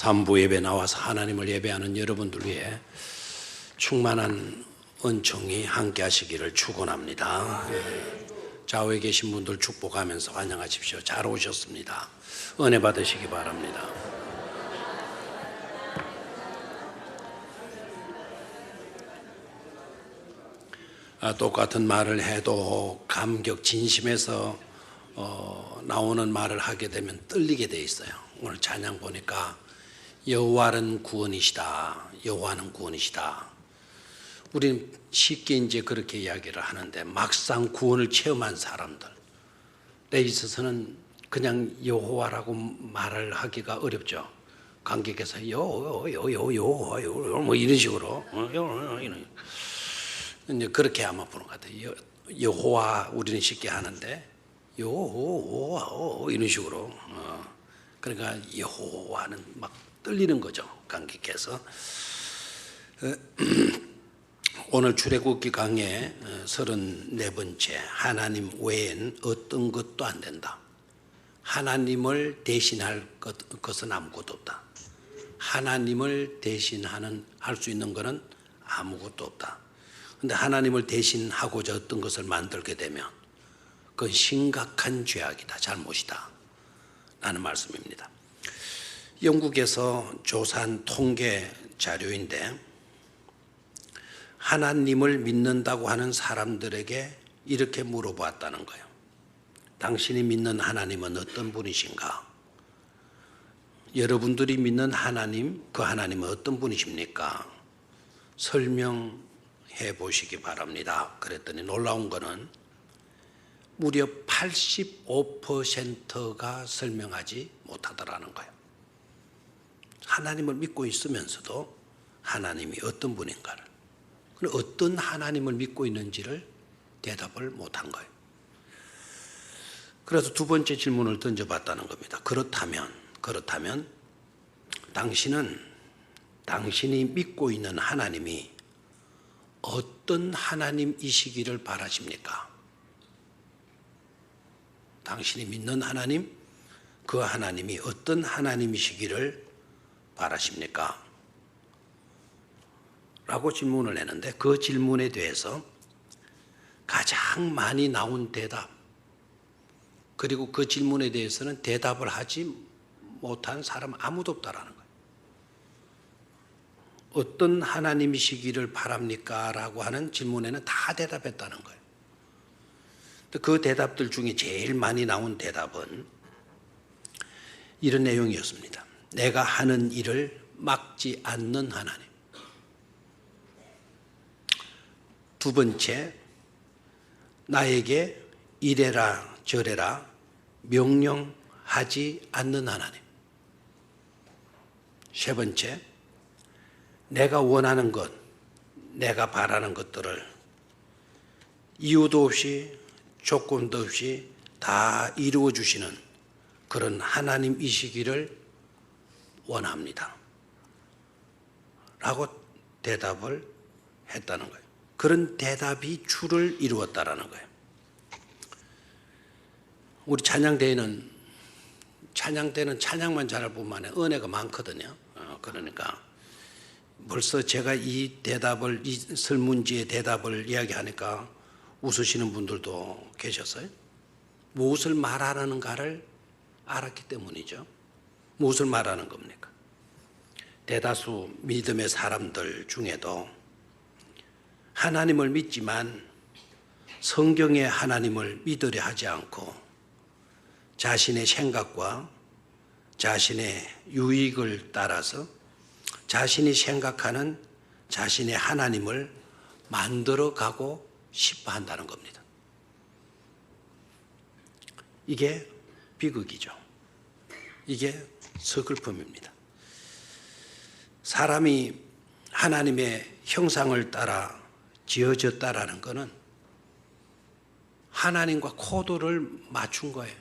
삼부 예배 나와서 하나님을 예배하는 여러분들 위해 충만한 은총이 함께 하시기를 축원합니다. 좌우에 계신 분들 축복하면서 환영하십시오. 잘 오셨습니다. 은혜 받으시기 바랍니다. 똑같은 말을 해도 감격 진심에서 나오는 말을 하게 되면 떨리게 돼 있어요. 오늘 찬양 보니까 여호와는 구원이시다. 여호와는 구원이시다. 우리는 쉽게 이제 그렇게 이야기를 하는데 막상 구원을 체험한 사람들에 있어서는 그냥 여호와라고 말을 하기가 어렵죠. 관객에서 여호와 뭐 이런 식으로 이제 그렇게 아마 보는 것 같아요. 여호와 우리는 쉽게 하는데 여호와 이런 식으로 그러니까 여호와는 막 떨리는 거죠. 관객에서. 오늘 출애굽기 강의 34번째 하나님 외엔 어떤 것도 안 된다. 하나님을 대신할 것은 아무것도 없다. 하나님을 대신하는 할 수 있는 것은 아무것도 없다. 그런데 하나님을 대신하고자 어떤 것을 만들게 되면 그건 심각한 죄악이다. 잘못이다. 라는 말씀입니다. 영국에서 조사한 통계 자료인데 하나님을 믿는다고 하는 사람들에게 이렇게 물어보았다는 거예요. 당신이 믿는 하나님은 어떤 분이신가? 여러분들이 믿는 하나님, 그 하나님은 어떤 분이십니까? 설명해 보시기 바랍니다. 그랬더니 놀라운 거는 무려 85%가 설명하지 못하더라는 거예요. 하나님을 믿고 있으면서도 하나님이 어떤 분인가를, 어떤 하나님을 믿고 있는지를 대답을 못한 거예요. 그래서 두 번째 질문을 던져봤다는 겁니다. 그렇다면 당신이 믿고 있는 하나님이 어떤 하나님이시기를 바라십니까? 당신이 믿는 하나님, 그 하나님이 어떤 하나님이시기를 바라십니까? 라고 질문을 했는데 그 질문에 대해서 가장 많이 나온 대답, 그리고 그 질문에 대해서는 대답을 하지 못한 사람 아무도 없다라는 거예요. 어떤 하나님이시기를 바랍니까? 라고 하는 질문에는 다 대답했다는 거예요. 그 대답들 중에 제일 많이 나온 대답은 이런 내용이었습니다. 내가 하는 일을 막지 않는 하나님. 두 번째, 나에게 이래라 저래라 명령하지 않는 하나님. 세 번째, 내가 원하는 것, 내가 바라는 것들을 이유도 없이 조건도 없이 다 이루어 주시는 그런 하나님이시기를 원합니다. 라고 대답을 했다는 거예요. 그런 대답이 주를 이루었다라는 거예요. 우리 찬양대회는 찬양만 잘 보면 은혜가 많거든요. 그러니까 벌써 제가 이 설문지의 대답을 이야기하니까 웃으시는 분들도 계셨어요. 무엇을 말하는가를 알았기 때문이죠. 무엇을 말하는 겁니까? 대다수 믿음의 사람들 중에도 하나님을 믿지만 성경의 하나님을 믿으려 하지 않고 자신의 생각과 자신의 유익을 따라서 자신이 생각하는 자신의 하나님을 만들어가고 싶어 한다는 겁니다. 이게 비극이죠. 이게 서글픔입니다. 사람이 하나님의 형상을 따라 지어졌다라는 것은 하나님과 코드를 맞춘 거예요.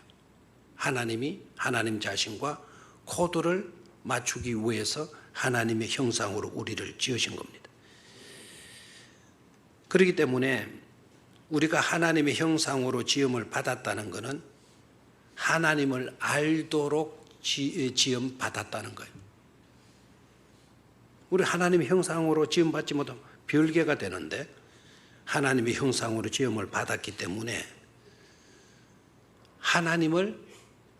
하나님이 하나님 자신과 코드를 맞추기 위해서 하나님의 형상으로 우리를 지으신 겁니다. 그렇기 때문에 우리가 하나님의 형상으로 지음을 받았다는 것은 하나님을 알도록 지음 받았다는 거예요. 우리 하나님의 형상으로 지음받지 못하면 별개가 되는데 하나님의 형상으로 지음을 받았기 때문에 하나님을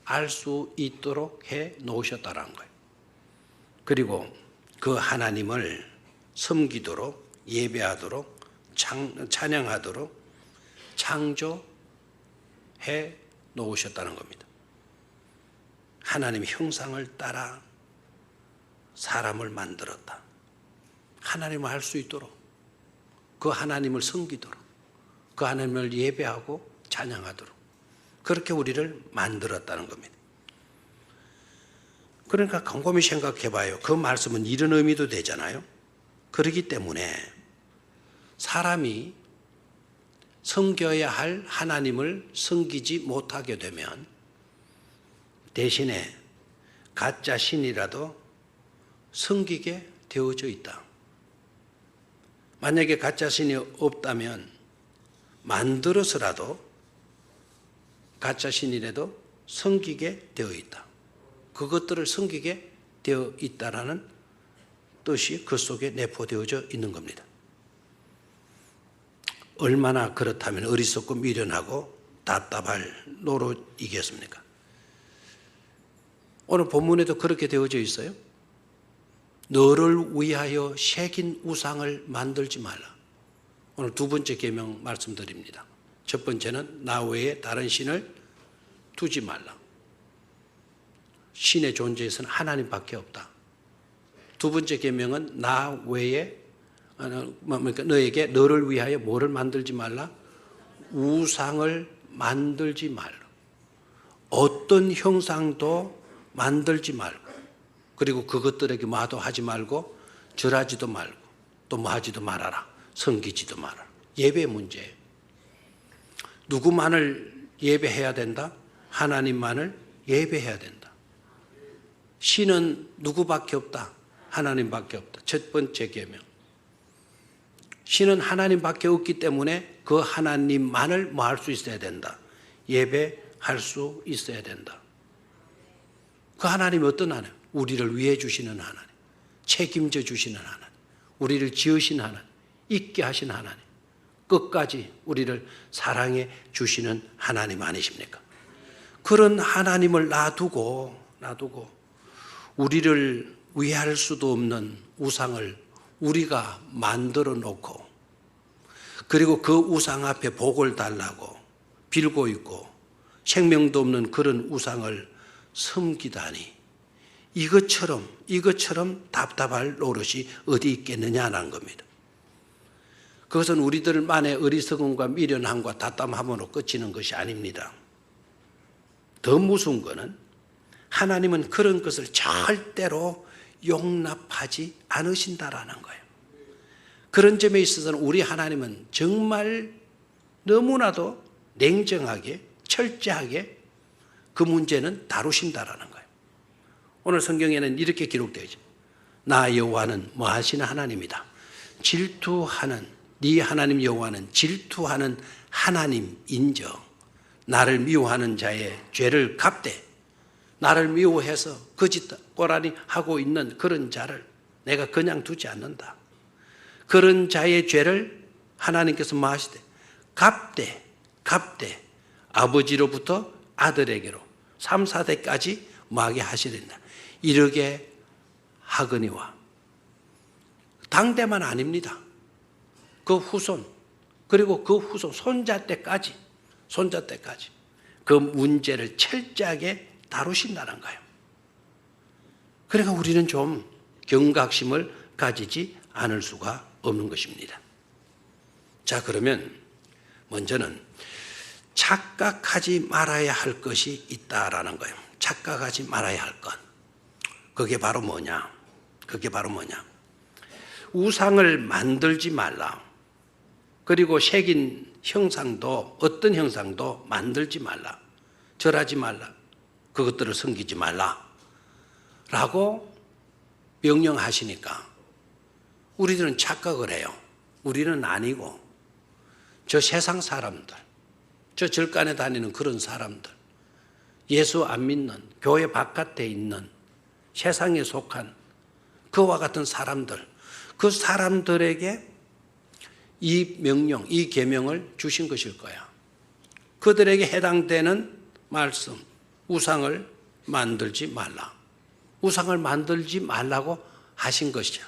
알 수 있도록 해 놓으셨다는 거예요. 그리고 그 하나님을 섬기도록 예배하도록 찬양하도록 창조해 놓으셨다는 겁니다. 하나님의 형상을 따라 사람을 만들었다. 하나님을 알 수 있도록 그 하나님을 섬기도록 그 하나님을 예배하고 찬양하도록 그렇게 우리를 만들었다는 겁니다. 그러니까 곰곰이 생각해 봐요. 그 말씀은 이런 의미도 되잖아요. 그렇기 때문에 사람이 섬겨야 할 하나님을 섬기지 못하게 되면 대신에 가짜 신이라도 섬기게 되어져 있다. 만약에 가짜 신이 없다면 만들어서라도 가짜 신이라도 섬기게 되어 있다. 그것들을 섬기게 되어 있다라는 뜻이 그 속에 내포되어져 있는 겁니다. 얼마나 그렇다면 어리석고 미련하고 답답할 노릇이겠습니까? 오늘 본문에도 그렇게 되어져 있어요. 너를 위하여 새긴 우상을 만들지 말라. 오늘 두 번째 계명 말씀드립니다. 첫 번째는 나 외에 다른 신을 두지 말라. 신의 존재에서는 하나님밖에 없다. 두 번째 계명은 나 외에 그러니까 너에게 너를 위하여 뭐를 만들지 말라? 우상을 만들지 말라. 어떤 형상도 만들지 말고 그리고 그것들에게 마도 하지 말고 절하지도 말고 또 뭐 하지도 말아라. 섬기지도 말아라. 예배 문제예요. 누구만을 예배해야 된다? 하나님만을 예배해야 된다. 신은 누구밖에 없다? 하나님밖에 없다. 첫 번째 계명. 신은 하나님밖에 없기 때문에 그 하나님만을 뭐 할 수 있어야 된다? 예배할 수 있어야 된다. 그 하나님이 어떤 하나님? 우리를 위해 주시는 하나님, 책임져 주시는 하나님, 우리를 지으신 하나님, 있게 하신 하나님, 끝까지 우리를 사랑해 주시는 하나님 아니십니까? 그런 하나님을 놔두고 우리를 위할 수도 없는 우상을 우리가 만들어 놓고 그리고 그 우상 앞에 복을 달라고 빌고 있고 생명도 없는 그런 우상을 섬기다니 이것처럼 답답할 노릇이 어디 있겠느냐는 겁니다. 그것은 우리들만의 어리석음과 미련함과 답답함으로 끝이는 것이 아닙니다. 더 무서운 것은 하나님은 그런 것을 절대로 용납하지 않으신다라는 거예요. 그런 점에 있어서는 우리 하나님은 정말 너무나도 냉정하게 철저하게 그 문제는 다루신다라는 거예요. 오늘 성경에는 이렇게 기록되어 있죠. 나 여호와는 뭐 하시는 하나님이다. 질투하는 네 하나님 여호와는 질투하는 하나님 인정. 나를 미워하는 자의 죄를 갚되 나를 미워해서 거짓 고라니 하고 있는 그런 자를 내가 그냥 두지 않는다. 그런 자의 죄를 하나님께서 뭐 하시되 갚되 아버지로부터 아들에게로 3, 4대까지 뭐하게 하시린다. 이르게 하거니와 당대만 아닙니다. 그 후손 그리고 그 후손 손자 때까지 그 문제를 철저하게 다루신다는 거예요. 그러니까 우리는 좀 경각심을 가지지 않을 수가 없는 것입니다. 자, 그러면 먼저는 착각하지 말아야 할 것이 있다라는 거예요. 착각하지 말아야 할 것. 그게 바로 뭐냐? 우상을 만들지 말라. 그리고 새긴 형상도 어떤 형상도 만들지 말라. 절하지 말라. 그것들을 섬기지 말라. 라고 명령하시니까 우리들은 착각을 해요. 우리는 아니고 저 세상 사람들, 저 절간에 다니는 그런 사람들, 예수 안 믿는 교회 바깥에 있는 세상에 속한 그와 같은 사람들, 그 사람들에게 이 명령, 이 계명을 주신 것일 거야. 그들에게 해당되는 말씀, 우상을 만들지 말라. 우상을 만들지 말라고 하신 것이죠.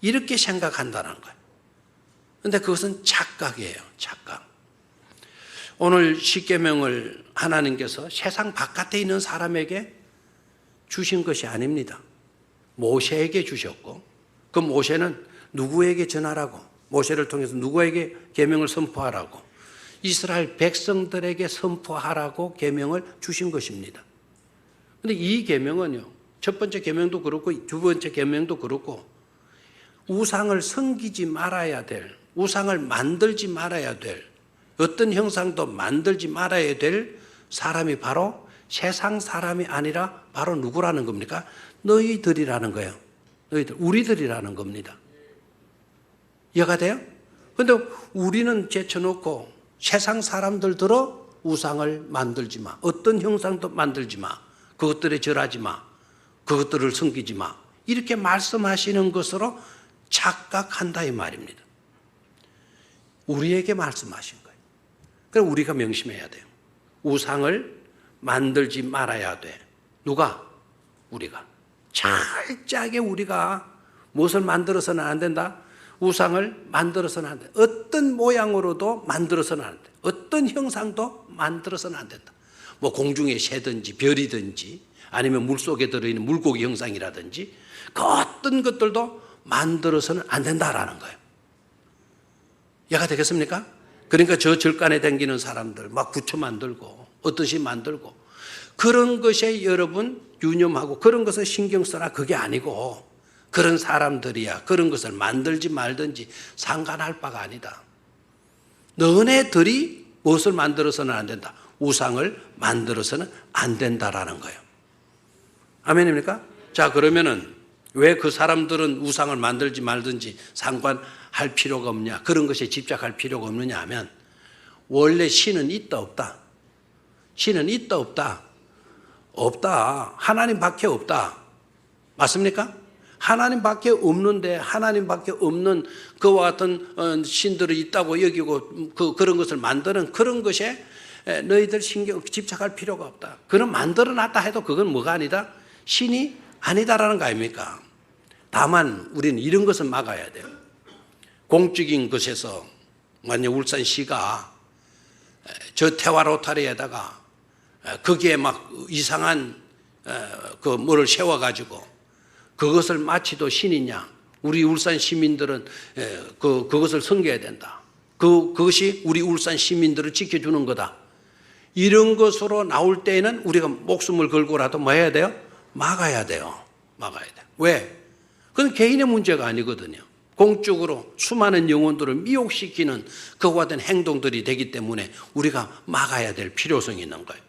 이렇게 생각한다는 거예요. 그런데 그것은 착각이에요. 착각. 오늘 십계명을 하나님께서 세상 바깥에 있는 사람에게 주신 것이 아닙니다. 모세에게 주셨고, 그 모세는 누구에게 전하라고, 모세를 통해서 누구에게 계명을 선포하라고, 이스라엘 백성들에게 선포하라고 계명을 주신 것입니다. 그런데 이 계명은요, 첫 번째 계명도 그렇고 두 번째 계명도 그렇고, 우상을 섬기지 말아야 될, 우상을 만들지 말아야 될, 어떤 형상도 만들지 말아야 될 사람이 바로 세상 사람이 아니라 바로 누구라는 겁니까? 너희들이라는 거예요. 너희들, 우리들이라는 겁니다. 이해가 돼요? 그런데 우리는 제쳐놓고 세상 사람들들어 우상을 만들지 마. 어떤 형상도 만들지 마. 그것들에 절하지 마. 그것들을 섬기지 마. 이렇게 말씀하시는 것으로 착각한다 이 말입니다. 우리에게 말씀하신 거예요. 그럼 우리가 명심해야 돼요. 우상을 만들지 말아야 돼. 누가? 우리가. 철저하게 우리가 무엇을 만들어서는 안 된다? 우상을 만들어서는 안 된다. 어떤 모양으로도 만들어서는 안 된다. 어떤 형상도 만들어서는 안 된다. 뭐 공중에 새든지 별이든지 아니면 물속에 들어있는 물고기 형상이라든지 그 어떤 것들도 만들어서는 안 된다라는 거예요. 이해가 되겠습니까? 그러니까 저 절간에 다니는 사람들 막 부처 만들고 어떠시 만들고 그런 것에 여러분 유념하고 그런 것을 신경 써라 그게 아니고 그런 사람들이야 그런 것을 만들지 말든지 상관할 바가 아니다. 너네들이 무엇을 만들어서는 안 된다. 우상을 만들어서는 안 된다라는 거예요. 아멘입니까? 자, 그러면은 왜 그 사람들은 우상을 만들지 말든지 상관할 필요가 없냐? 그런 것에 집착할 필요가 없느냐 하면 원래 신은 있다 없다? 신은 있다 없다? 없다. 하나님밖에 없다. 맞습니까? 하나님밖에 없는데 하나님밖에 없는 그와 같은 신들이 있다고 여기고 그런 것을 만드는 그런 것에 너희들 신경 집착할 필요가 없다. 그런 만들어놨다 해도 그건 뭐가 아니다? 신이 아니다라는 거 아닙니까? 다만 우리는 이런 것은 막아야 돼요. 공적인 것에서 만약 울산시가 저 태화 로타리에다가 거기에 막 이상한 그 뭐를 세워가지고 그것을 마치도 신이냐? 우리 울산 시민들은 그것을 섬겨야 된다. 그것이 우리 울산 시민들을 지켜주는 거다. 이런 것으로 나올 때에는 우리가 목숨을 걸고라도 뭐 해야 돼요? 막아야 돼요. 막아야 돼요. 왜? 그건 개인의 문제가 아니거든요. 공적으로 수많은 영혼들을 미혹시키는 그와 같은 행동들이 되기 때문에 우리가 막아야 될 필요성이 있는 거예요.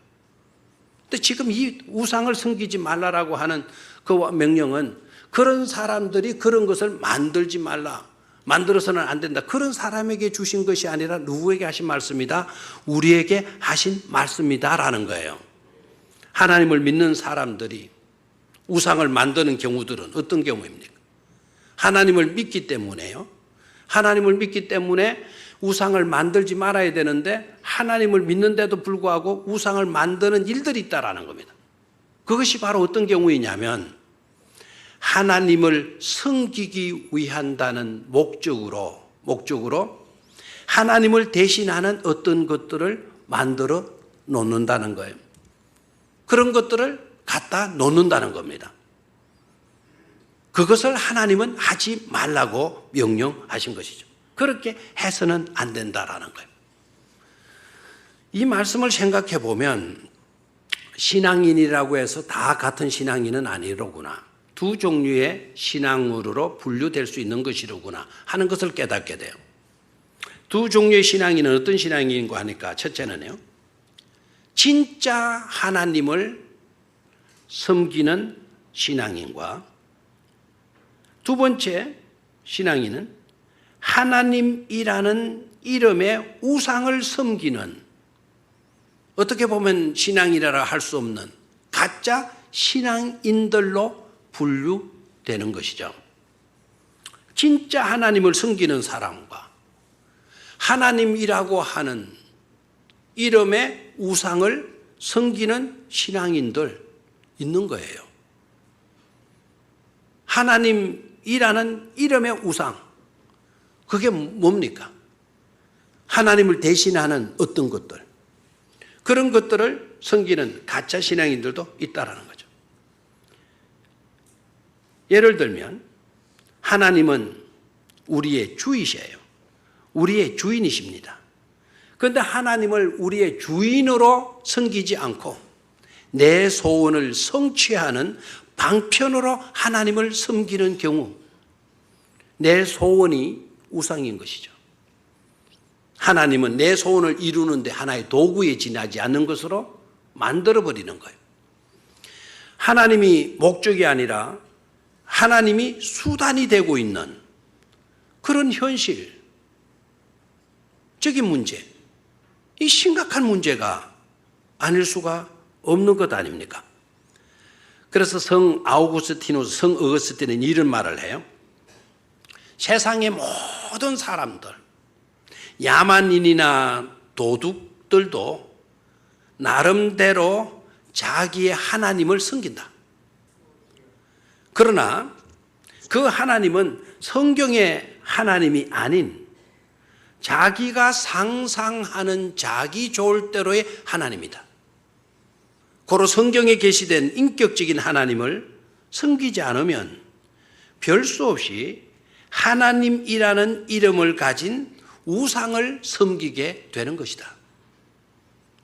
근데 지금 이 우상을 섬기지 말라라고 하는 그 명령은 그런 사람들이 그런 것을 만들지 말라. 만들어서는 안 된다. 그런 사람에게 주신 것이 아니라 누구에게 하신 말씀이다? 우리에게 하신 말씀이다라는 거예요. 하나님을 믿는 사람들이 우상을 만드는 경우들은 어떤 경우입니까? 하나님을 믿기 때문에요. 하나님을 믿기 때문에 우상을 만들지 말아야 되는데 하나님을 믿는데도 불구하고 우상을 만드는 일들이 있다라는 겁니다. 그것이 바로 어떤 경우이냐면 하나님을 섬기기 위한다는 목적으로 하나님을 대신하는 어떤 것들을 만들어 놓는다는 거예요. 그런 것들을 갖다 놓는다는 겁니다. 그것을 하나님은 하지 말라고 명령하신 것이죠. 그렇게 해서는 안 된다라는 거예요. 이 말씀을 생각해 보면 신앙인이라고 해서 다 같은 신앙인은 아니로구나. 두 종류의 신앙으로 분류될 수 있는 것이로구나 하는 것을 깨닫게 돼요. 두 종류의 신앙인은 어떤 신앙인인가 하니까 첫째는요. 진짜 하나님을 섬기는 신앙인과 두 번째 신앙인은 하나님이라는 이름의 우상을 섬기는 어떻게 보면 신앙이라 할 수 없는 가짜 신앙인들로 분류되어 되는 것이죠. 진짜 하나님을 섬기는 사람과 하나님이라고 하는 이름의 우상을 섬기는 신앙인들 있는 거예요. 하나님이라는 이름의 우상, 그게 뭡니까? 하나님을 대신하는 어떤 것들, 그런 것들을 섬기는 가짜 신앙인들도 있다라는 거죠. 예를 들면 하나님은 우리의 주이셔요. 우리의 주인이십니다. 그런데 하나님을 우리의 주인으로 섬기지 않고 내 소원을 성취하는 방편으로 하나님을 섬기는 경우, 내 소원이 우상인 것이죠. 하나님은 내 소원을 이루는데 하나의 도구에 지나지 않는 것으로 만들어버리는 거예요. 하나님이 목적이 아니라 하나님이 수단이 되고 있는 그런 현실적인 문제, 이 심각한 문제가 아닐 수가 없는 것 아닙니까? 그래서 성 아우구스티누스, 성 어거스틴은 이런 말을 해요. 세상의 모든 사람들, 야만인이나 도둑들도 나름대로 자기의 하나님을 섬긴다. 그러나 그 하나님은 성경의 하나님이 아닌 자기가 상상하는 자기 좋을 대로의 하나님이다. 고로 성경에 계시된 인격적인 하나님을 섬기지 않으면 별 수 없이 하나님이라는 이름을 가진 우상을 섬기게 되는 것이다.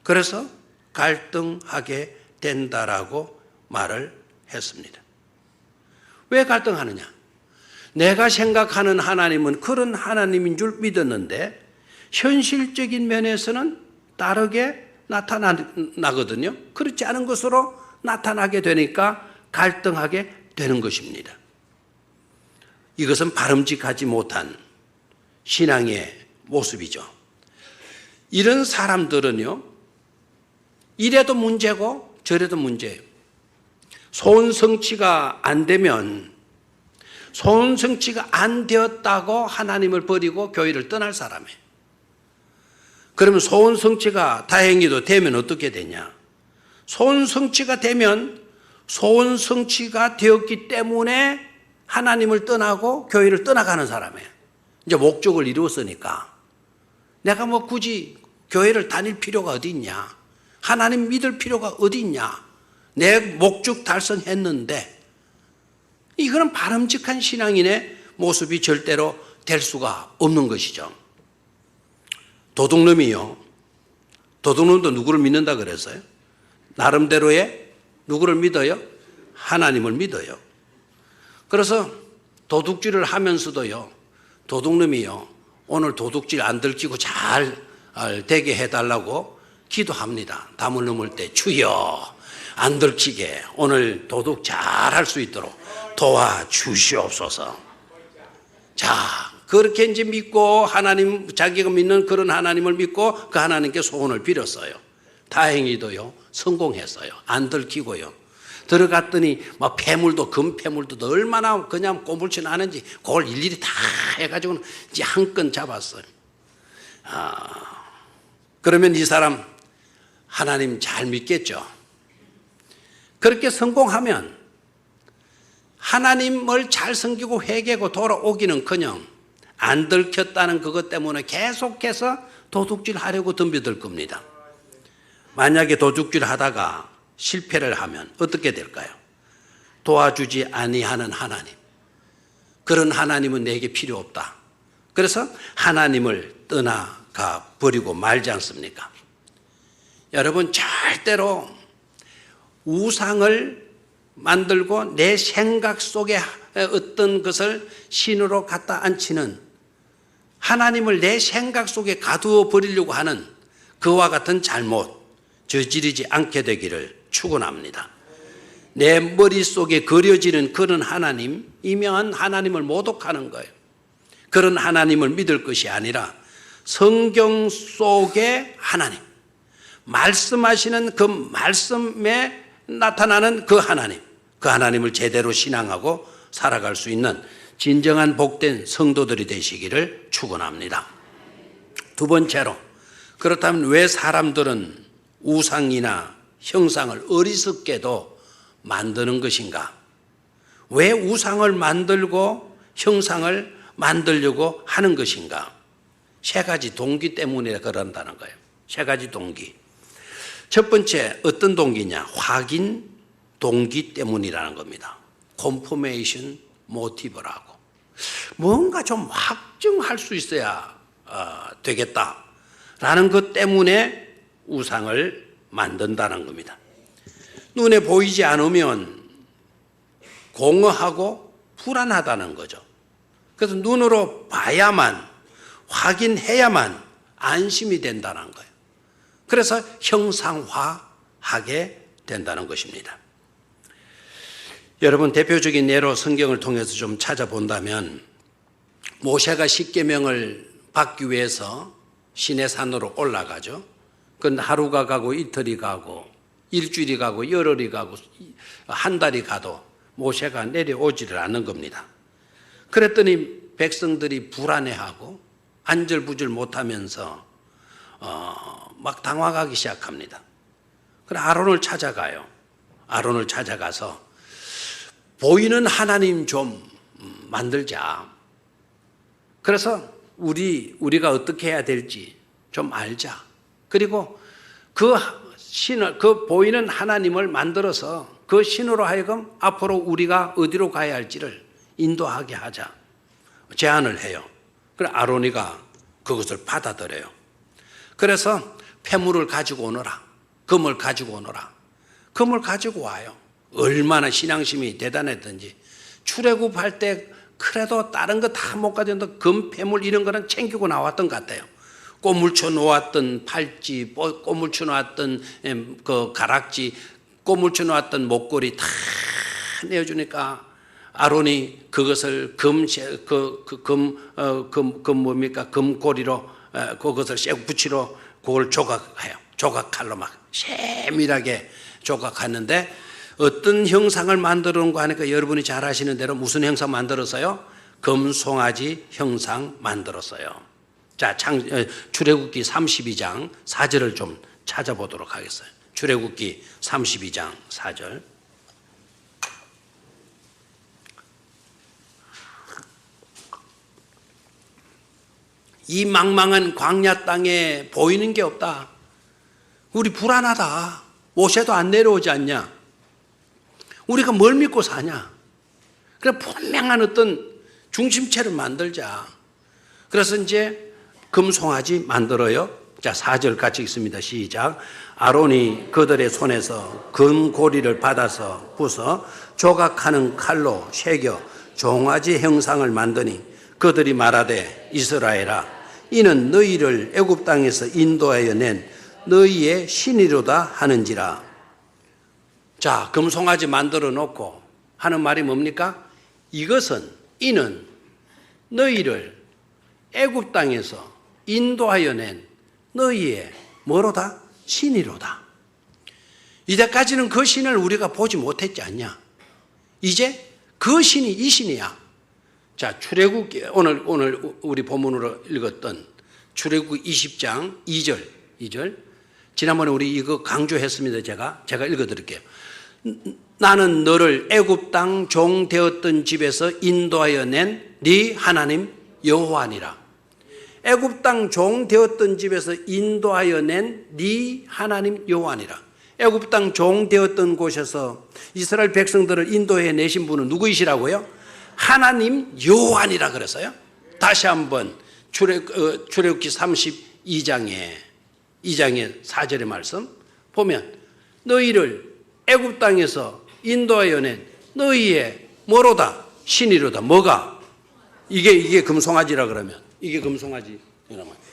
그래서 갈등하게 된다라고 말을 했습니다. 왜 갈등하느냐? 내가 생각하는 하나님은 그런 하나님인 줄 믿었는데 현실적인 면에서는 다르게 나타나거든요. 그렇지 않은 것으로 나타나게 되니까 갈등하게 되는 것입니다. 이것은 바람직하지 못한 신앙의 모습이죠. 이런 사람들은요, 이래도 문제고 저래도 문제예요. 소원 성취가 안 되면 소원 성취가 안 되었다고 하나님을 버리고 교회를 떠날 사람이에요. 그러면 소원 성취가 다행히도 되면 어떻게 되냐? 소원 성취가 되면 소원 성취가 되었기 때문에 하나님을 떠나고 교회를 떠나가는 사람이에요. 이제 목적을 이루었으니까 내가 뭐 굳이 교회를 다닐 필요가 어디 있냐? 하나님 믿을 필요가 어디 있냐? 내 목적 달성했는데, 이거는 바람직한 신앙인의 모습이 절대로 될 수가 없는 것이죠. 도둑놈이요. 도둑놈도 누구를 믿는다 그랬어요? 나름대로의 누구를 믿어요? 하나님을 믿어요. 그래서 도둑질을 하면서도요, 도둑놈이요, 오늘 도둑질 안 들키고 잘 되게 해달라고 기도합니다. 담을 넘을 때 주여 안 들키게 오늘 도둑 잘 할 수 있도록 도와주시옵소서. 자, 그렇게 이제 믿고 하나님, 자기가 믿는 그런 하나님을 믿고 그 하나님께 소원을 빌었어요. 다행히도요, 성공했어요. 안 들키고요. 들어갔더니 막 폐물도, 금폐물도 얼마나 그냥 꼬물치 나는지 그걸 일일이 다 해가지고 이제 한 건 잡았어요. 그러면 이 사람 하나님 잘 믿겠죠. 그렇게 성공하면 하나님을 잘 섬기고 회개하고 돌아오기는커녕 안 들켰다는 그것 때문에 계속해서 도둑질 하려고 덤벼들 겁니다. 만약에 도둑질 하다가 실패를 하면 어떻게 될까요? 도와주지 아니하는 하나님, 그런 하나님은 내게 필요 없다. 그래서 하나님을 떠나가 버리고 말지 않습니까? 여러분, 절대로 우상을 만들고 내 생각 속에 어떤 것을 신으로 갖다 앉히는, 하나님을 내 생각 속에 가두어 버리려고 하는 그와 같은 잘못 저지르지 않게 되기를 축원합니다. 내 머릿속에 그려지는 그런 하나님이면 하나님을 모독하는 거예요. 그런 하나님을 믿을 것이 아니라 성경 속의 하나님, 말씀하시는 그 말씀에 나타나는 그 하나님, 그 하나님을 제대로 신앙하고 살아갈 수 있는 진정한 복된 성도들이 되시기를 축원합니다. 두 번째로, 그렇다면 왜 사람들은 우상이나 형상을 어리석게도 만드는 것인가? 왜 우상을 만들고 형상을 만들려고 하는 것인가? 세 가지 동기 때문에 그런다는 거예요. 세 가지 동기. 첫 번째, 어떤 동기냐? 확인 동기 때문이라는 겁니다. confirmation motive라고. 뭔가 좀 확증할 수 있어야 되겠다라는 것 때문에 우상을 만든다는 겁니다. 눈에 보이지 않으면 공허하고 불안하다는 거죠. 그래서 눈으로 봐야만, 확인해야만 안심이 된다는 거예요. 그래서 형상화하게 된다는 것입니다. 여러분, 대표적인 예로 성경을 통해서 좀 찾아본다면, 모세가 십계명을 받기 위해서 시내산으로 올라가죠. 그건 하루가 가고 이틀이 가고 일주일이 가고 열흘이 가고 한 달이 가도 모세가 내려오지를 않는 겁니다. 그랬더니 백성들이 불안해하고 안절부절 못하면서 막 당황하기 시작합니다. 그래 아론을 찾아가요. 아론을 찾아가서 보이는 하나님 좀 만들자. 그래서 우리가 어떻게 해야 될지 좀 알자. 그리고 그 보이는 하나님을 만들어서 그 신으로 하여금 앞으로 우리가 어디로 가야 할지를 인도하게 하자. 제안을 해요. 그래 아론이가 그것을 받아들여요. 그래서 폐물을 가지고 오너라. 금을 가지고 오너라. 금을 가지고 와요. 얼마나 신앙심이 대단했던지. 출애굽할 때 그래도 다른 거 다 못 가져도 금, 폐물 이런 거는 챙기고 나왔던 것 같아요. 꼬물쳐 놓았던 팔찌, 꼬물쳐 놓았던 그 가락지, 꼬물쳐 놓았던 목걸이 다 내어주니까 아론이 그것을 금고리로 그것을 쇠붙이로 그걸 조각해요. 조각칼로 막 세밀하게 조각하는데 어떤 형상을 만들어 놓은 거 하니까 여러분이 잘 아시는 대로 무슨 형상 만들었어요? 금송아지 형상 만들었어요. 자, 출애굽기 32장 4절을 좀 찾아보도록 하겠어요. 출애굽기 32장 4절. 이 망망한 광야 땅에 보이는 게 없다. 우리 불안하다. 모세도 안 내려오지 않냐? 우리가 뭘 믿고 사냐? 그래 분명한 어떤 중심체를 만들자. 그래서 이제 금송아지 만들어요. 자, 4절 같이 읽습니다. 시작. 아론이 그들의 손에서 금고리를 받아서 부숴 조각하는 칼로 새겨 종아지 형상을 만드니 그들이 말하되 이스라엘아 이는 너희를 애굽 땅에서 인도하여 낸 너희의 신이로다 하는지라. 자, 금송아지 만들어 놓고 하는 말이 뭡니까? 이는 너희를 애굽 땅에서 인도하여 낸 너희의 뭐로다? 신이로다. 이제까지는 그 신을 우리가 보지 못했지 않냐? 이제 그 신이 이 신이야. 자, 출애굽기 오늘 우리 본문으로 읽었던 출애굽기 20장 2절. 지난번에 우리 이거 강조했습니다. 제가 읽어드릴게요. 나는 너를 애굽 땅 종 되었던 집에서 인도하여 낸 네 하나님 여호와니라. 애굽 땅 종 되었던 집에서 인도하여 낸 네 하나님 여호와니라. 애굽 땅 종 되었던 곳에서 이스라엘 백성들을 인도해 내신 분은 누구이시라고요? 하나님 여호와니라 그랬어요. 다시 한번 출애굽기 32장의 4절의 말씀 보면 너희를 애굽 땅에서 인도하여 낸 너희의 뭐로다? 신이로다. 뭐가? 이게 금송아지라 그러면 이게 금송아지.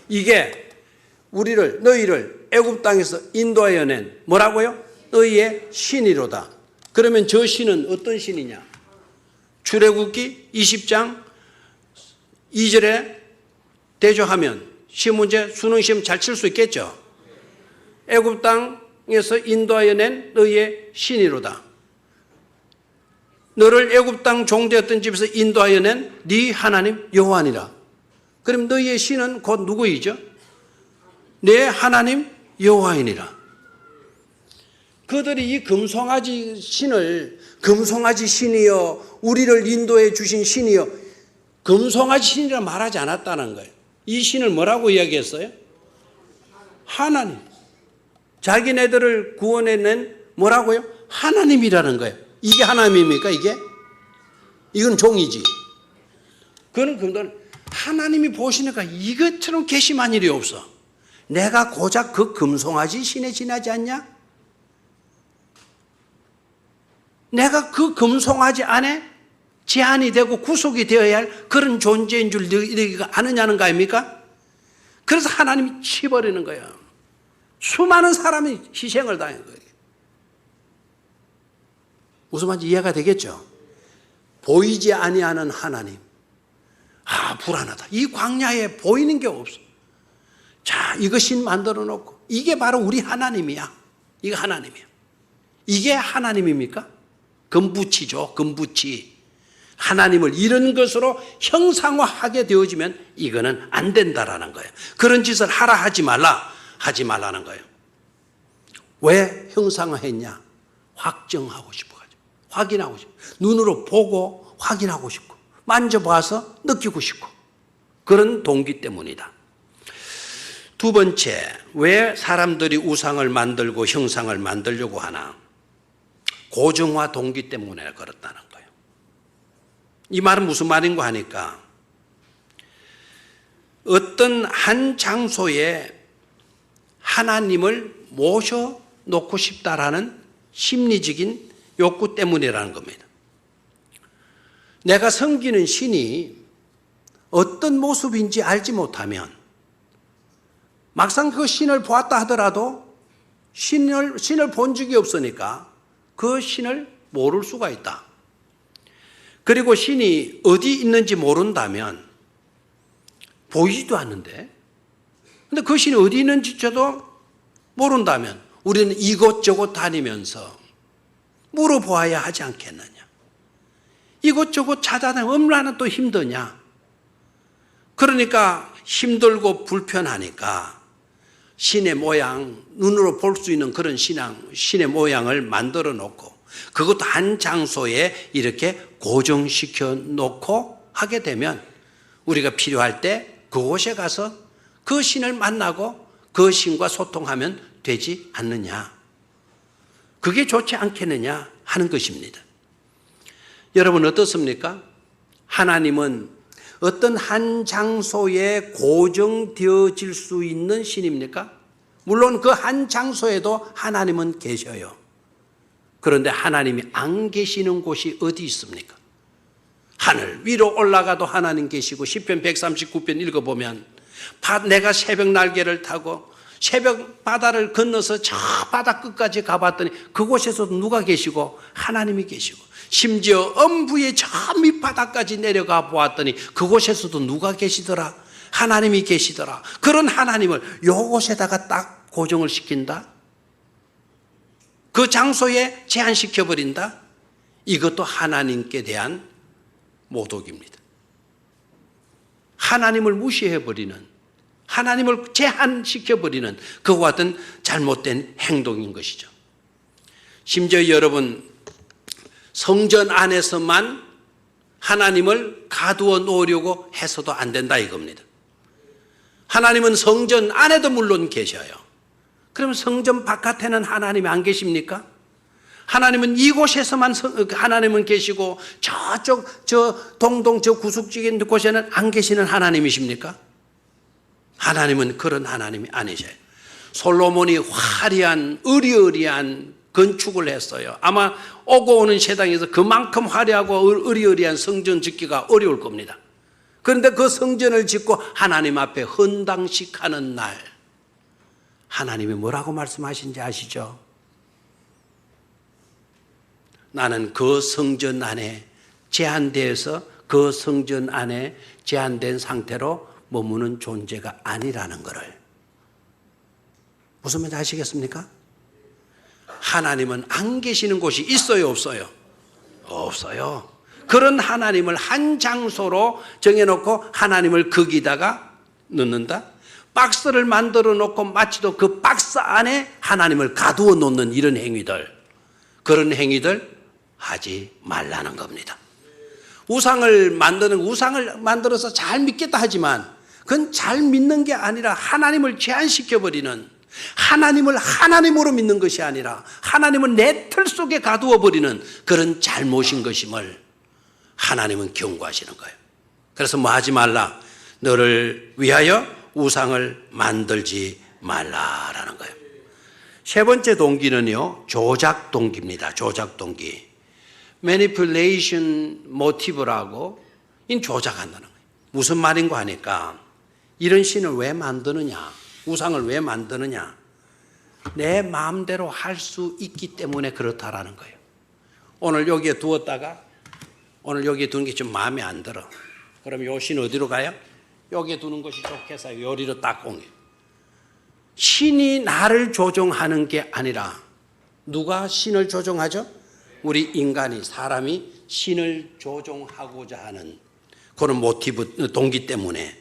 이게 너희를 애굽 땅에서 인도하여 낸 뭐라고요? 너희의 신이로다. 그러면 저 신은 어떤 신이냐? 출애굽기 20장 2절에 대조하면 시험 문제 수능 시험 잘 칠 수 있겠죠? 애굽 땅에서 인도하여 낸 너희의 신이로다. 너를 애굽 땅 종되었던 집에서 인도하여 낸 네 하나님 여호와니라. 그럼 너희의 신은 곧 누구이죠? 내 하나님 여호와이니라. 그들이 이 금송아지 신을 금송아지 신이여 우리를 인도해 주신 신이여 금송아지 신이라 말하지 않았다는 거예요. 이 신을 뭐라고 이야기했어요? 하나님. 자기네들을 구원해낸 뭐라고요? 하나님이라는 거예요. 이게 하나님입니까 이게? 이건 종이지. 그는 그들 하나님이 보시니까 이것처럼 괘씸한 일이 없어. 내가 고작 그 금송아지 신에 지나지 않냐? 내가 그 금송아지 안에 제한이 되고 구속이 되어야 할 그런 존재인 줄 너희가 아느냐는 거 아닙니까? 그래서 하나님이 치버리는 거예요. 수많은 사람이 희생을 당한 거예요. 무슨 말인지 이해가 되겠죠? 보이지 아니하는 하나님. 아, 불안하다. 이 광야에 보이는 게 없어. 자, 이거 신 만들어 놓고 이게 바로 우리 하나님이야. 이거 하나님이야. 이게 하나님입니까? 금붙이죠. 금붙이. 하나님을 이런 것으로 형상화하게 되어지면 이거는 안 된다라는 거예요. 그런 짓을 하라 하지 말라. 하지 말라는 거예요. 왜 형상화했냐? 확정하고 싶어가지고. 확인하고 싶어. 눈으로 보고 확인하고 싶고. 만져봐서 느끼고 싶고. 그런 동기 때문이다. 두 번째, 왜 사람들이 우상을 만들고 형상을 만들려고 하나? 고정화 동기 때문에 그렇다는 거예요. 이 말은 무슨 말인가 하니까 어떤 한 장소에 하나님을 모셔놓고 싶다라는 심리적인 욕구 때문이라는 겁니다. 내가 섬기는 신이 어떤 모습인지 알지 못하면 막상 그 신을 보았다 하더라도 신을 본 적이 없으니까 그 신을 모를 수가 있다. 그리고 신이 어디 있는지 모른다면 보이지도 않는데 근데 그 신이 어디 있는지조차도 모른다면 우리는 이곳저곳 다니면서 물어보아야 하지 않겠느냐. 이곳저곳 찾아다니면 얼마나 또 힘드냐. 그러니까 힘들고 불편하니까 신의 모양, 눈으로 볼 수 있는 그런 신의 모양을 만들어 놓고 그것도 한 장소에 이렇게 고정시켜 놓고 하게 되면 우리가 필요할 때 그곳에 가서 그 신을 만나고 그 신과 소통하면 되지 않느냐. 그게 좋지 않겠느냐 하는 것입니다. 여러분 어떻습니까? 하나님은 어떤 한 장소에 고정되어질 수 있는 신입니까? 물론 그 한 장소에도 하나님은 계셔요. 그런데 하나님이 안 계시는 곳이 어디 있습니까? 하늘 위로 올라가도 하나님 계시고 시편 139편 읽어보면 내가 새벽 날개를 타고 새벽 바다를 건너서 저 바다 끝까지 가봤더니 그곳에서도 누가 계시고 하나님이 계시고 심지어 엄부의 저 밑바닥까지 내려가 보았더니 그곳에서도 누가 계시더라? 하나님이 계시더라. 그런 하나님을 요곳에다가 딱 고정을 시킨다? 그 장소에 제한시켜버린다? 이것도 하나님께 대한 모독입니다. 하나님을 무시해버리는, 하나님을 제한시켜버리는 그와 같은 잘못된 행동인 것이죠. 심지어 여러분 성전 안에서만 하나님을 가두어 놓으려고 해서도 안 된다 이겁니다. 하나님은 성전 안에도 물론 계셔요. 그럼 성전 바깥에는 하나님이 안 계십니까? 하나님은 이곳에서만 하나님은 계시고 저쪽 저 동동 저 구석지긴 곳에는 안 계시는 하나님이십니까? 하나님은 그런 하나님이 아니셔요. 솔로몬이 화려한 으리으리한 건축을 했어요. 아마 오고 오는 세상에서 그만큼 화려하고 으리으리한 성전 짓기가 어려울 겁니다. 그런데 그 성전을 짓고 하나님 앞에 헌당식 하는 날 하나님이 뭐라고 말씀하신지 아시죠? 나는 그 성전 안에 제한되어서 그 성전 안에 제한된 상태로 머무는 존재가 아니라는 것을 무슨 말인지 아시겠습니까? 하나님은 안 계시는 곳이 있어요 없어요? 없어요. 그런 하나님을 한 장소로 정해놓고 하나님을 거기다가 넣는다. 박스를 만들어 놓고 마치도 그 박스 안에 하나님을 가두어 놓는 이런 행위들, 그런 행위들 하지 말라는 겁니다. 우상을 만들어서 잘 믿겠다 하지만 그건 잘 믿는 게 아니라 하나님을 제한시켜버리는, 하나님을 하나님으로 믿는 것이 아니라 하나님은 내 틀 속에 가두어 버리는 그런 잘못인 것임을 하나님은 경고하시는 거예요. 그래서 뭐 하지 말라, 너를 위하여 우상을 만들지 말라라는 거예요. 세 번째 동기는요, 조작 동기입니다. 조작 동기. manipulation motive라고, 이 조작한다는 거예요. 무슨 말인가 하니까, 이런 신을 왜 만드느냐, 우상을 왜 만드느냐, 내 마음대로 할 수 있기 때문에 그렇다라는 거예요. 오늘 여기에 두었다가 오늘 여기에 두는 게 좀 마음에 안 들어. 그럼 요 신 어디로 가요? 여기에 두는 것이 좋겠어요. 요리로 딱 옮겨. 신이 나를 조종하는 게 아니라 누가 신을 조종하죠? 우리 인간이, 사람이 신을 조종하고자 하는 그런 모티브, 동기 때문에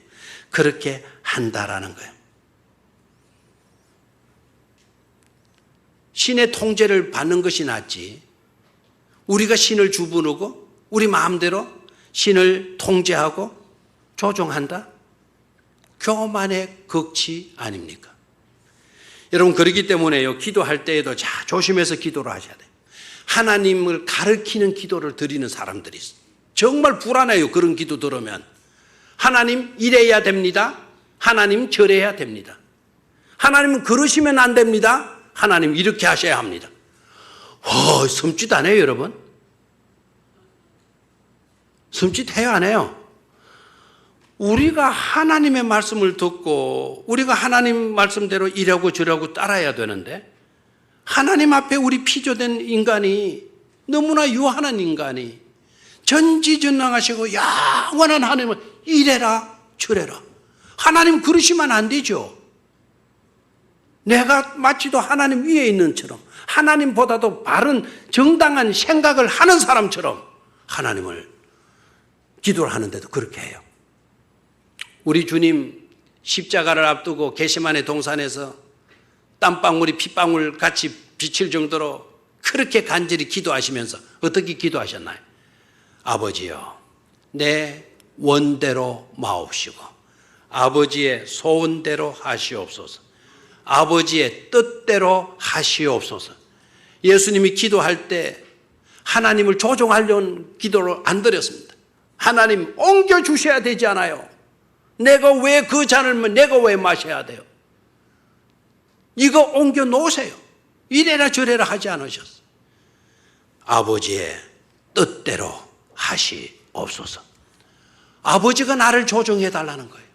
그렇게 한다라는 거예요. 신의 통제를 받는 것이 낫지, 우리가 신을 주부르고 우리 마음대로 신을 통제하고 조종한다? 교만의 극치 아닙니까? 여러분, 그렇기 때문에요, 기도할 때에도 자, 조심해서 기도를 하셔야 돼요. 하나님을 가르치는 기도를 드리는 사람들이 있어요. 정말 불안해요. 그런 기도 들으면. 하나님 이래야 됩니다. 하나님 저래야 됩니다. 하나님은 그러시면 안 됩니다. 하나님 이렇게 하셔야 합니다. 섬찟 안 해요, 여러분? 섬찟해요, 안 해요? 우리가 하나님의 말씀을 듣고 우리가 하나님 말씀대로 이라고 저라고 따라야 되는데, 하나님 앞에 우리 피조된 인간이, 너무나 유한한 인간이 전지전능하시고 영원한 하나님을 이래라 저래라, 하나님 그러시면 안 되죠. 내가 마치도 하나님 위에 있는 처럼, 하나님보다도 바른 정당한 생각을 하는 사람처럼 하나님을 기도를 하는데도 그렇게 해요. 우리 주님 십자가를 앞두고 겟세마네 동산에서 땀방울이 핏방울 같이 비칠 정도로 그렇게 간절히 기도하시면서 어떻게 기도하셨나요? 아버지여, 내 원대로 마옵시고 아버지의 소원대로 하시옵소서, 아버지의 뜻대로 하시옵소서. 예수님이 기도할 때 하나님을 조종하려는 기도를 안 드렸습니다. 하나님 옮겨주셔야 되지 않아요? 내가 왜 그 잔을 내가 왜 마셔야 돼요? 이거 옮겨 놓으세요. 이래라 저래라 하지 않으셨어요. 아버지의 뜻대로 하시옵소서. 아버지가 나를 조종해 달라는 거예요.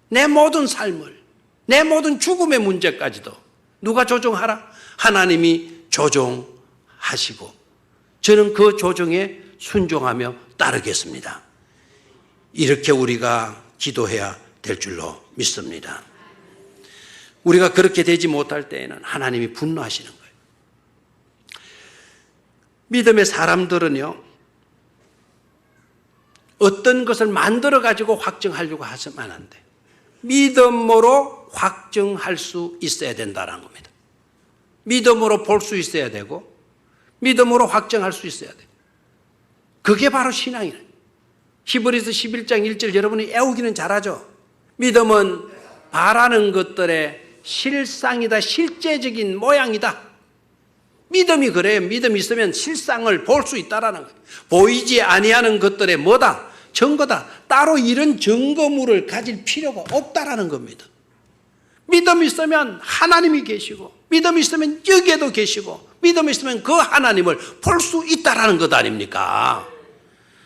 내 모든 삶을, 내 모든 죽음의 문제까지도 누가 조종하라? 하나님이 조종하시고 저는 그 조종에 순종하며 따르겠습니다. 이렇게 우리가 기도해야 될 줄로 믿습니다. 우리가 그렇게 되지 못할 때에는 하나님이 분노하시는 거예요. 믿음의 사람들은요, 어떤 것을 만들어 가지고 확증하려고 하시면 안 돼. 믿음으로 확증할 수 있어야 된다는 겁니다. 믿음으로 볼 수 있어야 되고 믿음으로 확증할 수 있어야 돼. 그게 바로 신앙이에요. 히브리서 11장 1절 여러분이 애우기는 잘하죠. 믿음은 바라는 것들의 실상이다, 실제적인 모양이다. 믿음이 그래요. 믿음이 있으면 실상을 볼 수 있다라는 거예요. 보이지 아니하는 것들의 뭐다? 증거다. 따로 이런 증거물을 가질 필요가 없다라는 겁니다. 믿음이 있으면 하나님이 계시고, 믿음이 있으면 여기에도 계시고, 믿음이 있으면 그 하나님을 볼 수 있다라는 것 아닙니까?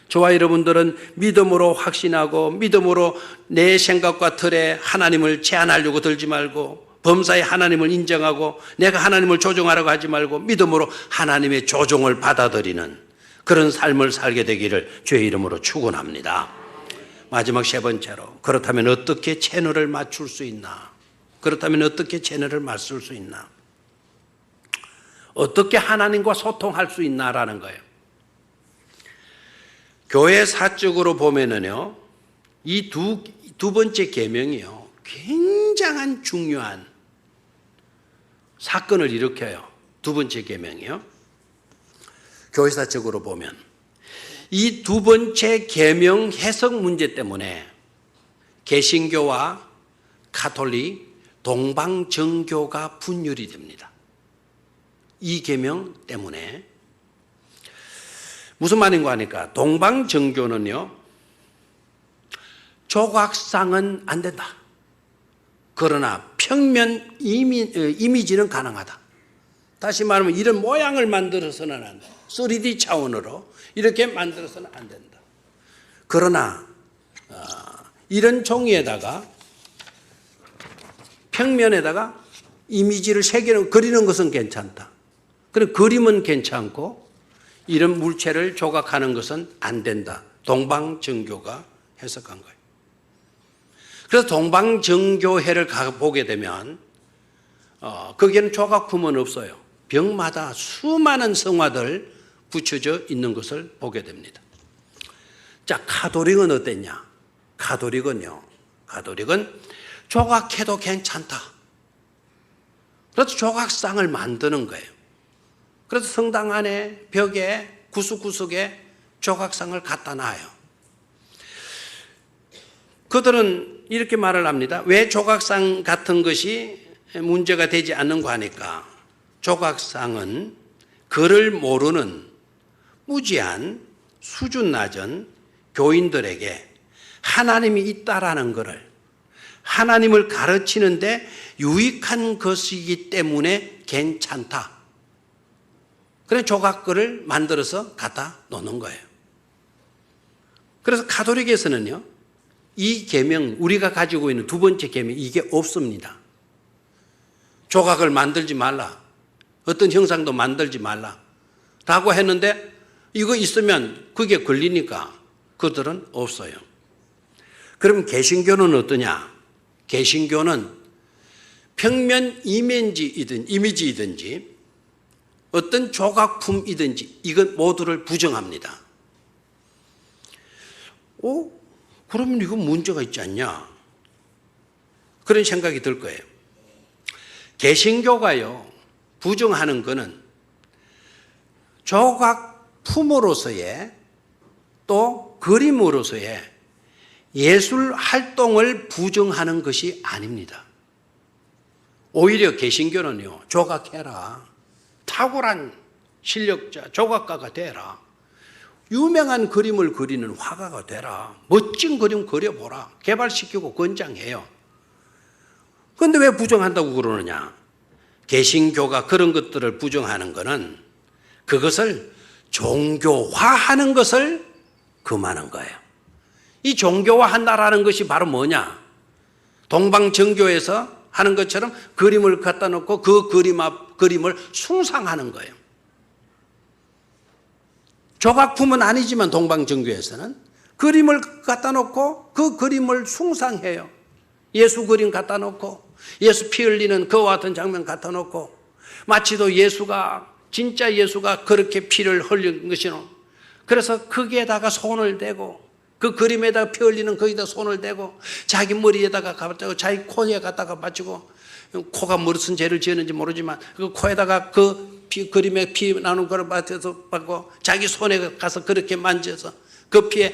저와 여러분들은 믿음으로 확신하고 믿음으로 내 생각과 틀에 하나님을 제한하려고 들지 말고, 범사에 하나님을 인정하고 내가 하나님을 조종하라고 하지 말고 믿음으로 하나님의 조종을 받아들이는 그런 삶을 살게 되기를 주의 이름으로 축원합니다. 마지막 세 번째로, 그렇다면 어떻게 채널을 맞출 수 있나? 그렇다면 어떻게 채널을 맞출 수 있나? 어떻게 하나님과 소통할 수 있나라는 거예요. 교회 사적으로 보면은요, 이 두 번째 계명이요, 굉장한 중요한 사건을 일으켜요. 두 번째 계명이요. 교회사적으로 보면 이 두 번째 계명 해석 문제 때문에 개신교와 가톨릭, 동방정교가 분열이 됩니다. 이 계명 때문에. 무슨 말인가 하니까 동방정교는요, 조각상은 안 된다. 그러나 평면 이미지는 가능하다. 다시 말하면 이런 모양을 만들어서는 안 된다. 3D 차원으로 이렇게 만들어서는 안 된다. 그러나 이런 종이에다가 평면에다가 이미지를 그리는 것은 괜찮다. 그리고 그림은 괜찮고 이런 물체를 조각하는 것은 안 된다. 동방정교가 해석한 거예요. 그래서 동방정교회를 가보게 되면 거기에는 조각품은 없어요. 벽마다 수많은 성화들 붙여져 있는 것을 보게 됩니다. 자, 가톨릭은 어땠냐? 가톨릭은 조각해도 괜찮다. 그래서 조각상을 만드는 거예요. 그래서 성당 안에 벽에 구석구석에 조각상을 갖다 놔요. 그들은 이렇게 말을 합니다. 왜 조각상 같은 것이 문제가 되지 않는가 하니까 조각상은 글을 모르는 무지한 수준 낮은 교인들에게 하나님이 있다라는 것을, 하나님을 가르치는데 유익한 것이기 때문에 괜찮다. 그래서 조각글을 만들어서 갖다 놓는 거예요. 그래서 가톨릭에서는요, 이 계명, 우리가 가지고 있는 두 번째 계명, 이게 없습니다. 조각을 만들지 말라. 어떤 형상도 만들지 말라. 라고 했는데 이거 있으면 그게 걸리니까 그들은 없어요. 그럼 개신교는 어떠냐? 개신교는 평면 이미지이든지 어떤 조각품이든지 이건 모두를 부정합니다. 그러면 이거 문제가 있지 않냐? 그런 생각이 들 거예요. 개신교가요, 부정하는 것은 조각품으로서의 또 그림으로서의 예술 활동을 부정하는 것이 아닙니다. 오히려 개신교는요, 조각해라. 탁월한 실력자, 조각가가 되라. 유명한 그림을 그리는 화가가 되라. 멋진 그림 그려보라. 개발시키고 권장해요. 그런데 왜 부정한다고 그러느냐? 개신교가 그런 것들을 부정하는 것은 그것을 종교화하는 것을 금하는 거예요. 이 종교화한다라는 것이 바로 뭐냐? 동방정교에서 하는 것처럼 그림을 갖다 놓고 그 그림을 숭상하는 거예요. 조각품은 아니지만 동방정교에서는 그림을 갖다 놓고 그 그림을 숭상해요. 예수 그림 갖다 놓고 예수 피 흘리는 그와 같은 장면 갖다 놓고 마치도 진짜 예수가 그렇게 피를 흘린 것이노. 그래서 거기에다가 손을 대고 그 그림에다가 피 흘리는 거기다 손을 대고 자기 머리에다가 갖다가 자기 코에 갖다가 맞추고 코가 무슨 죄를 지었는지 모르지만 그 코에다가 그림에 피 나는 걸 받고 자기 손에 가서 그렇게 만져서 그 피에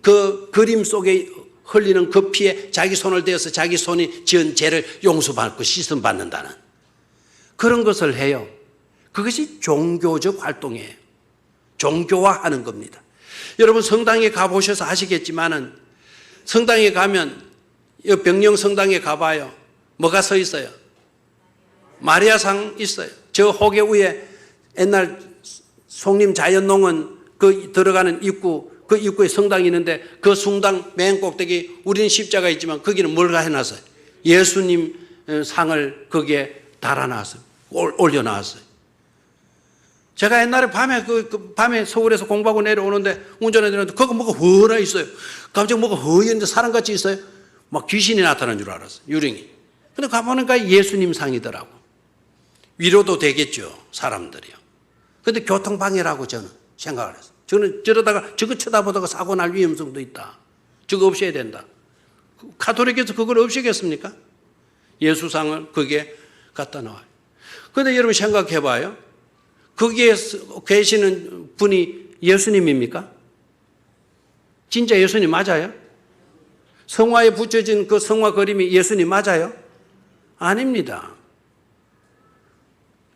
그 그림 속에 흘리는 그 피에 자기 손을 대어서 자기 손이 지은 죄를 용서받고 씻음 받는다는 그런 것을 해요. 그것이 종교적 활동이에요. 종교화하는 겁니다. 여러분 성당에 가보셔서 아시겠지만은 성당에 가면 병영 성당에 가봐요. 뭐가 서 있어요? 마리아상 있어요. 저 호계 위에 옛날 송림 자연농원 그 들어가는 입구, 그 입구에 성당이 있는데 그 성당 맨 꼭대기 우리는 십자가 있지만 거기는 뭘 해놨어요? 예수님 상을 거기에 달아놨어요. 올려놨어요. 제가 옛날에 밤에 서울에서 공부하고 내려오는데 운전해 내려오는데 거기 뭐가 허나 있어요. 갑자기 뭐가 허연데 사람같이 있어요. 막 귀신이 나타난 줄 알았어요. 유령이. 근데 가보니까 예수님 상이더라고. 위로도 되겠죠. 사람들이요. 근데 교통방해라고 저는 생각을 했어요. 저는 저러다가 저거 쳐다보다가 사고 날 위험성도 있다. 저거 없애야 된다. 가톨릭에서 그걸 없애겠습니까? 예수상을 거기에 갖다 놔요. 그런데 여러분 생각해 봐요. 거기에 계시는 분이 예수님입니까? 진짜 예수님 맞아요? 성화에 붙여진 그 성화 그림이 예수님 맞아요? 아닙니다.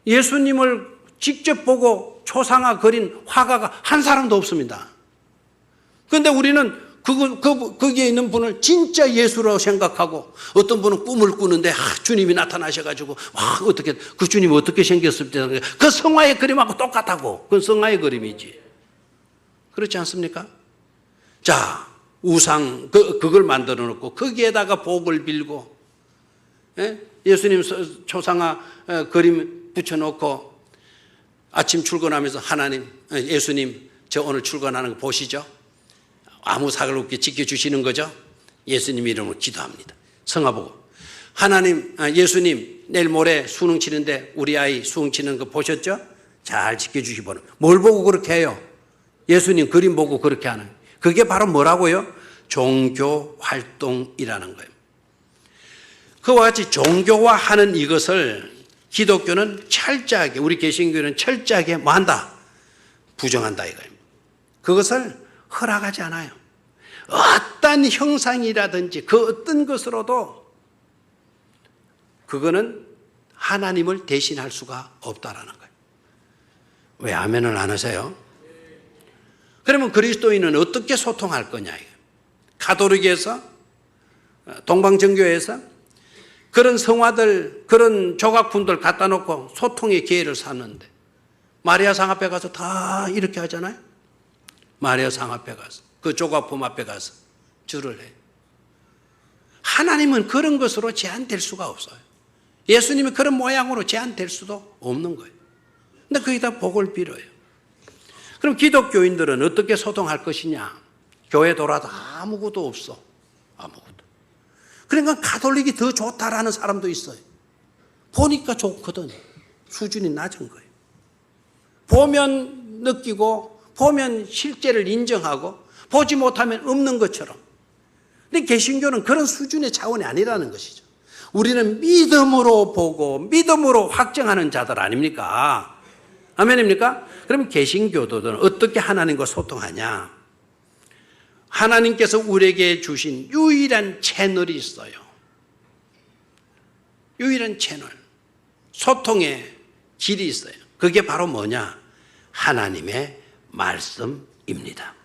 예수님을 직접 보고 초상화 그린 화가가 한 사람도 없습니다. 그런데 우리는 거기에 있는 분을 진짜 예수라고 생각하고, 어떤 분은 꿈을 꾸는데 주님이 나타나셔가지고 어떻게 그 주님이 어떻게 생겼을 때 그 성화의 그림하고 똑같다고. 그건 성화의 그림이지. 그렇지 않습니까? 자, 우상 그걸 만들어 놓고 거기에다가 복을 빌고, 예수님 초상화 그림 붙여놓고 아침 출근하면서 하나님, 예수님 저 오늘 출근하는 거 보시죠? 아무 사글 없게 지켜주시는 거죠? 예수님 이름으로 기도합니다. 성화 보고, 하나님, 예수님 내일 모레 수능 치는데 우리 아이 수능 치는 거 보셨죠? 잘 지켜주시고. 뭘 보고 그렇게 해요? 예수님 그림 보고 그렇게 하는, 그게 바로 뭐라고요? 종교 활동이라는 거예요. 그와 같이 종교화하는 이것을 기독교는 철저하게, 우리 개신교는 철저하게 뭐한다? 부정한다 이거예요. 그것을 허락하지 않아요. 어떤 형상이라든지 그 어떤 것으로도 그거는 하나님을 대신할 수가 없다라는 거예요. 왜 아멘을 안 하세요? 그러면 그리스도인은 어떻게 소통할 거냐? 가톨릭에서, 동방정교에서 그런 성화들, 그런 조각품들 갖다 놓고 소통의 기회를 샀는데, 마리아상 앞에 가서 다 이렇게 하잖아요. 마리아상 앞에 가서, 그 조각품 앞에 가서 줄을 해요. 하나님은 그런 것으로 제한될 수가 없어요. 예수님이 그런 모양으로 제한될 수도 없는 거예요. 근데 거기다 복을 빌어요. 그럼 기독교인들은 어떻게 소통할 것이냐? 교회 돌아도 아무것도 없어. 아무것도. 그러니까 가톨릭이 더 좋다라는 사람도 있어요. 보니까 좋거든. 수준이 낮은 거예요. 보면 느끼고, 보면 실제를 인정하고, 보지 못하면 없는 것처럼. 근데 개신교는 그런 수준의 차원이 아니라는 것이죠. 우리는 믿음으로 보고 믿음으로 확정하는 자들 아닙니까? 아멘입니까? 그럼 개신교도들은 어떻게 하나님과 소통하냐? 하나님께서 우리에게 주신 유일한 채널이 있어요. 유일한 채널. 소통의 길이 있어요. 그게 바로 뭐냐? 하나님의 말씀입니다.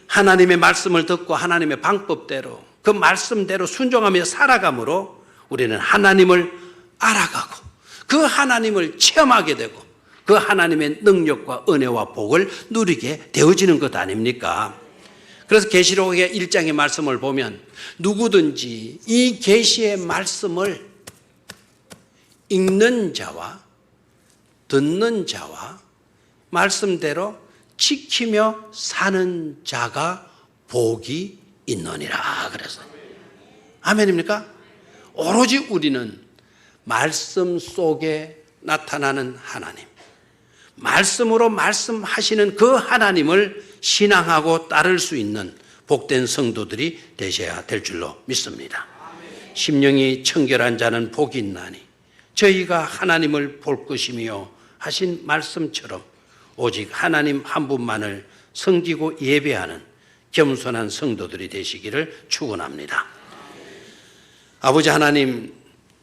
하나님의 말씀을 듣고 하나님의 방법대로, 그 말씀대로 순종하며 살아감으로 우리는 하나님을 알아가고 그 하나님을 체험하게 되고 그 하나님의 능력과 은혜와 복을 누리게 되어지는 것 아닙니까? 그래서 계시록의 1장의 말씀을 보면 누구든지 이 계시의 말씀을 읽는 자와 듣는 자와 말씀대로 지키며 사는 자가 복이 있느니라. 그래서 아멘입니까? 오로지 우리는 말씀 속에 나타나는 하나님, 말씀으로 말씀하시는 그 하나님을 신앙하고 따를 수 있는 복된 성도들이 되셔야 될 줄로 믿습니다. 심령이 청결한 자는 복이 있나니 저희가 하나님을 볼 것이며 하신 말씀처럼 오직 하나님 한 분만을 섬기고 예배하는 겸손한 성도들이 되시기를 축원합니다. 아버지 하나님,